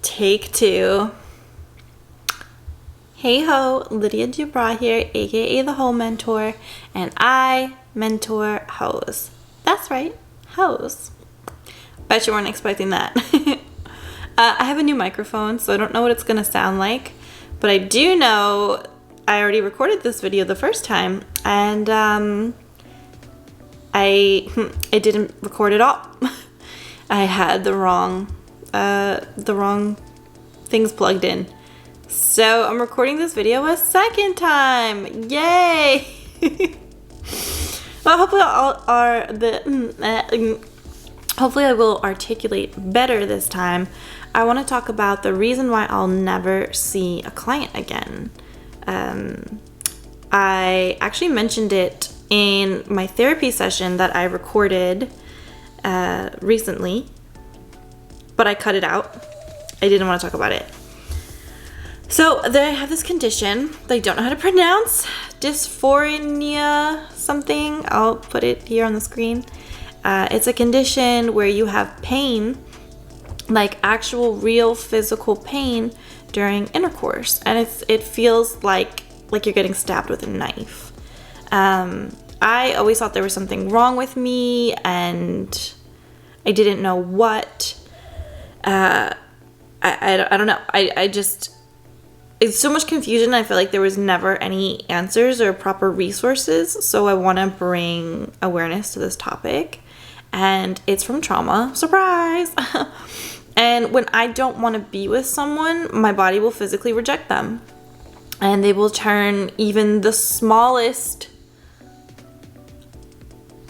take two. Hey ho, Lydia Dubra here, aka the Hoe Mentor, and I mentor hoes. That's right, hoes. Bet you weren't expecting that. I have a new microphone, so I don't know what it's gonna sound like, but I do know I already recorded this video the first time, and I didn't record at all. I had the wrong things plugged in. So I'm recording this video a second time. Yay! Well, hopefully I will articulate better this time. I want to talk about the reason why I'll never see a client again. I actually mentioned it in my therapy session that I recorded recently, but I cut it out. I didn't want to talk about it. So I have this condition that I don't know how to pronounce, dyspareunia something. I'll put it here on the screen. It's a condition where you have pain, like actual real physical pain during intercourse, and it feels like you're getting stabbed with a knife. I always thought there was something wrong with me, and I didn't know what. I don't know. I just, it's so much confusion. I feel like there was never any answers or proper resources. So I want to bring awareness to this topic, and it's from trauma. Surprise! And when I don't want to be with someone, my body will physically reject them, and they will turn even the smallest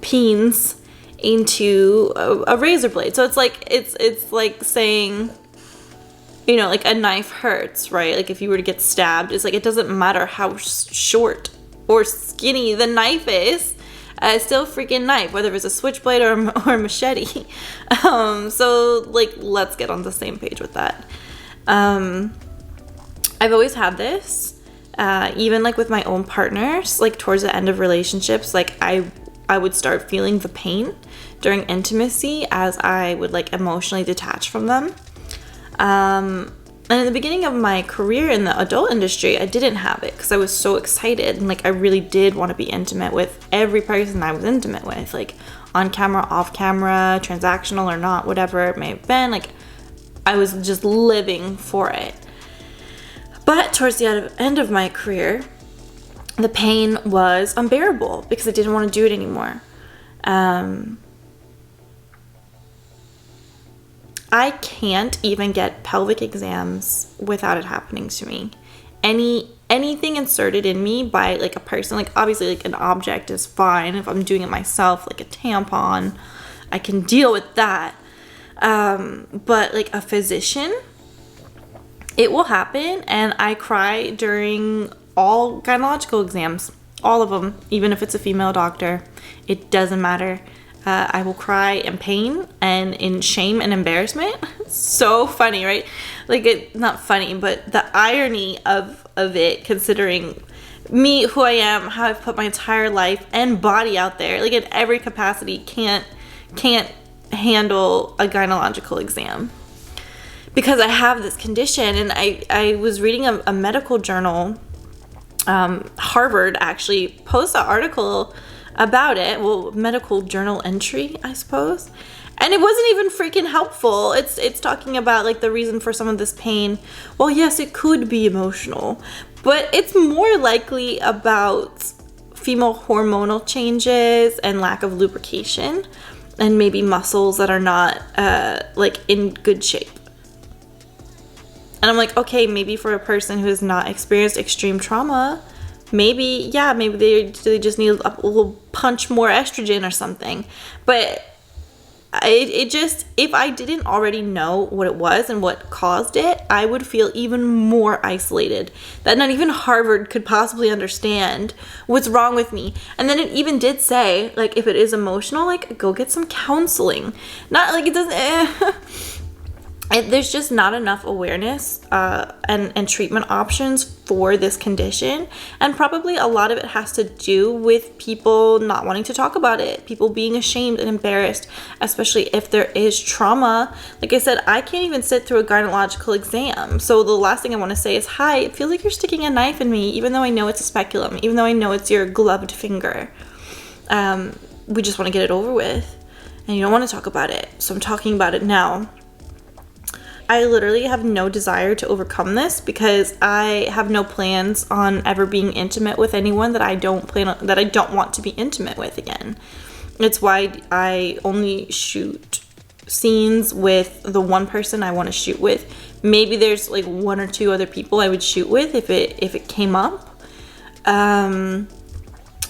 peens into a razor blade. So it's like saying, you know, like a knife hurts, right? Like if you were to get stabbed, it's like it doesn't matter how short or skinny the knife is, it's still a freaking knife, whether it's a switchblade or a machete. So like, let's get on the same page with that. I've always had this, even like with my own partners, like towards the end of relationships, like I would start feeling the pain during intimacy as I would like emotionally detach from them. And in the beginning of my career in the adult industry, I didn't have it because I was so excited, and like I really did want to be intimate with every person I was intimate with, like on camera, off camera, transactional or not, whatever it may have been. Like I was just living for it. But towards the end of my career, the pain was unbearable because I didn't want to do it anymore. I can't even get pelvic exams without it happening to me. Anything inserted in me by like a person, like obviously like an object is fine. If I'm doing it myself, like a tampon, I can deal with that. But like a physician, it will happen, and I cry during all gynecological exams, all of them, even if it's a female doctor. It doesn't matter. I will cry in pain and in shame and embarrassment. So funny, right? Like, it's not funny, but the irony of it, considering me, who I am, how I've put my entire life and body out there, like in every capacity, can't handle a gynecological exam because I have this condition. And I was reading a medical journal. Harvard actually posted an article about it. Well, medical journal entry, I suppose. And it wasn't even freaking helpful. It's talking about like the reason for some of this pain. Well, yes, it could be emotional, but it's more likely about female hormonal changes and lack of lubrication, and maybe muscles that are not like in good shape. And I'm like, okay, maybe for a person who has not experienced extreme trauma, maybe they just need a little punch more estrogen or something. But it just, if I didn't already know what it was and what caused it, I would feel even more isolated, that not even Harvard could possibly understand what's wrong with me. And then it even did say, like, if it is emotional, like, go get some counseling. Not like it doesn't there's just not enough awareness and treatment options for this condition, and probably a lot of it has to do with people not wanting to talk about it, people being ashamed and embarrassed, especially if there is trauma. Like I said, I can't even sit through a gynecological exam, so the last thing I want to say is, hi, it feels like you're sticking a knife in me, even though I know it's a speculum, even though I know it's your gloved finger. We just want to get it over with, and you don't want to talk about it, so I'm talking about it now. I literally have no desire to overcome this because I have no plans on ever being intimate with anyone that I don't want to be intimate with again. It's why I only shoot scenes with the one person I want to shoot with. Maybe there's like one or two other people I would shoot with if it came up. And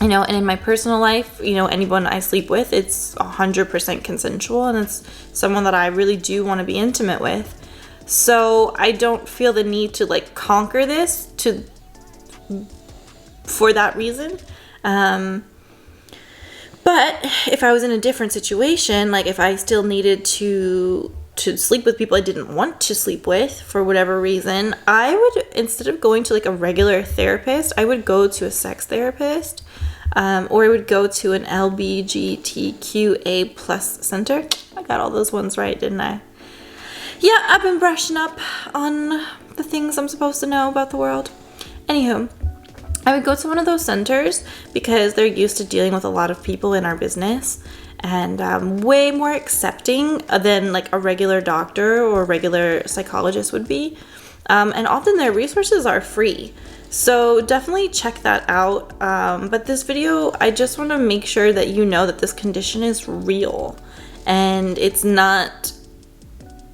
in my personal life, anyone I sleep with, it's 100% consensual, and it's someone that I really do want to be intimate with. So I don't feel the need to like conquer this for that reason. But if I was in a different situation, like if I still needed to sleep with people I didn't want to sleep with for whatever reason, I would, instead of going to like a regular therapist, I would go to a sex therapist, or I would go to an LBGTQA plus center. I got all those ones right, didn't I? Yeah, I've been brushing up on the things I'm supposed to know about the world. Anywho, I would go to one of those centers because they're used to dealing with a lot of people in our business, and way more accepting than like a regular doctor or a regular psychologist would be. And often their resources are free. So definitely check that out. But this video, I just want to make sure that you know that this condition is real and it's not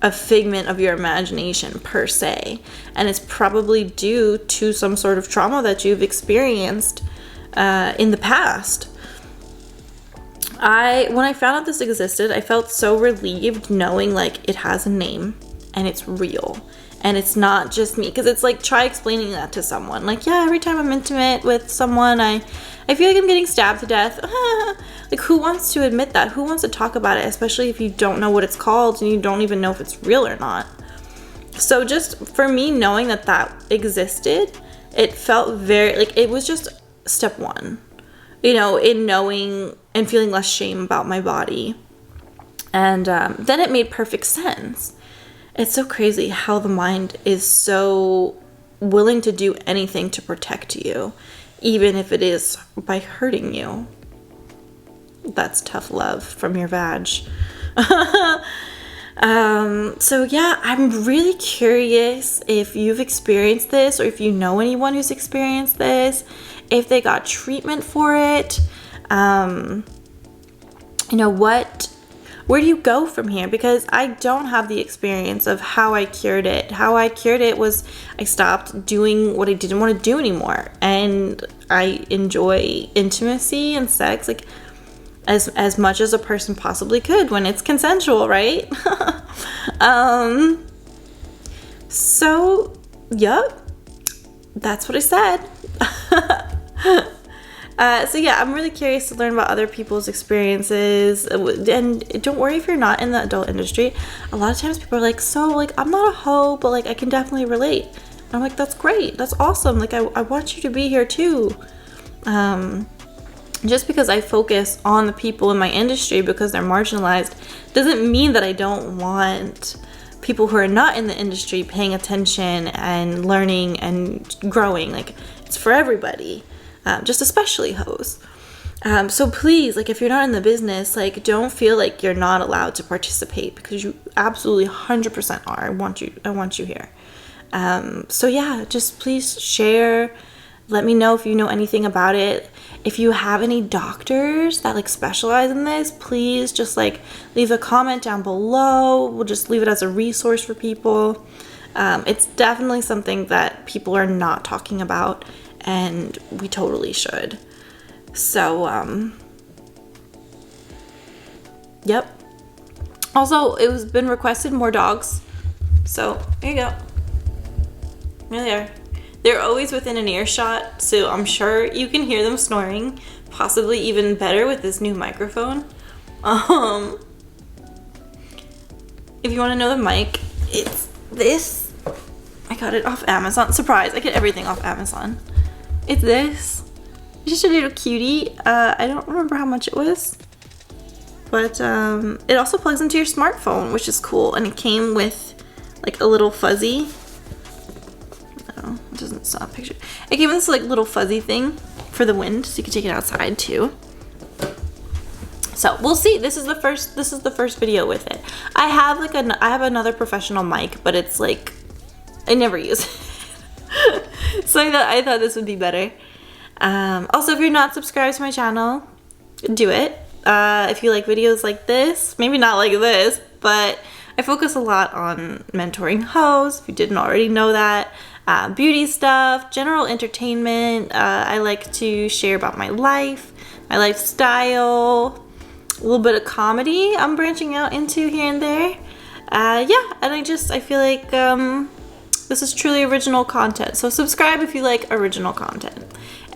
a figment of your imagination per se, and it's probably due to some sort of trauma that you've experienced in the past. When I found out this existed, I felt so relieved knowing like it has a name and it's real and it's not just me, because it's like, try explaining that to someone, like, yeah, every time I'm intimate with someone I feel like I'm getting stabbed to death. Like, who wants to admit that? Who wants to talk about it, especially if you don't know what it's called and you don't even know if it's real or not? So just for me, knowing that existed, it felt very, like, it was just step one, in knowing and feeling less shame about my body. And then it made perfect sense. It's so crazy how the mind is so willing to do anything to protect you, even if it is by hurting you. That's tough love from your vag. So yeah, I'm really curious if you've experienced this, or if you know anyone who's experienced this, if they got treatment for it. Where do you go from here? Because I don't have the experience of how I cured it. How I cured it was I stopped doing what I didn't want to do anymore. And I enjoy intimacy and sex like as much as a person possibly could when it's consensual, right? So, yep. That's what I said. So yeah, I'm really curious to learn about other people's experiences, and don't worry if you're not in the adult industry. A lot of times people are like, so like, I'm not a hoe, but like I can definitely relate. And I'm like, that's great, that's awesome, like I want you to be here too. Just because I focus on the people in my industry because they're marginalized doesn't mean that I don't want people who are not in the industry paying attention and learning and growing. Like, it's for everybody. Just especially hoes. So please, like, if you're not in the business, like, don't feel like you're not allowed to participate, because you absolutely 100% are. I want you here. So yeah, just please share. Let me know if you know anything about it. If you have any doctors that like specialize in this, please just like leave a comment down below. We'll just leave it as a resource for people. It's definitely something that people are not talking about, and we totally should. So, yep. Also, it was been requested more dogs. So, there you go. There they are. They're always within an earshot, so I'm sure you can hear them snoring. Possibly even better with this new microphone. If you want to know the mic, It's this. I got it off Amazon. Surprise, I get everything off Amazon. It's this. It's just a little cutie. I don't remember how much it was. But it also plugs into your smartphone, which is cool. And it came with like a little fuzzy. No, it doesn't stop picture. It came with this like little fuzzy thing for the wind, so you can take it outside too. So we'll see. This is the first video with it. I have like I have another professional mic, but it's like I never use it. So I thought this would be better. Also, if you're not subscribed to my channel, do it. If you like videos like this, maybe not like this, but I focus a lot on mentoring hoes, if you didn't already know that, beauty stuff, general entertainment. I like to share about my life, my lifestyle, a little bit of comedy I'm branching out into here and there. Yeah, and I feel like this is truly original content. So subscribe if you like original content.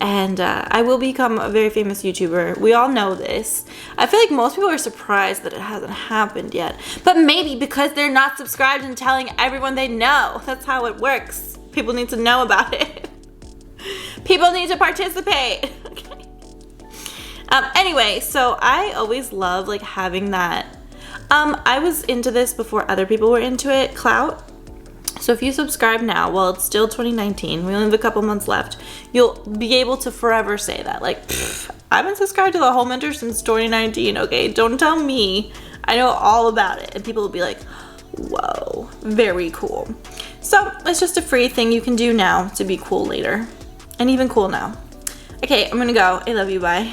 And I will become a very famous YouTuber. We all know this. I feel like most people are surprised that it hasn't happened yet. But maybe because they're not subscribed and telling everyone they know. That's how it works. People need to know about it. People need to participate. Okay. Anyway, so I always love like having that. I was into this before other people were into it, clout. So if you subscribe now, well, it's still 2019, we only have a couple months left, you'll be able to forever say that. Like, I've been subscribed to the Home Mentor since 2019, okay? Don't tell me. I know all about it. And people will be like, whoa, very cool. So it's just a free thing you can do now to be cool later. And even cool now. Okay, I'm gonna go. I love you, bye.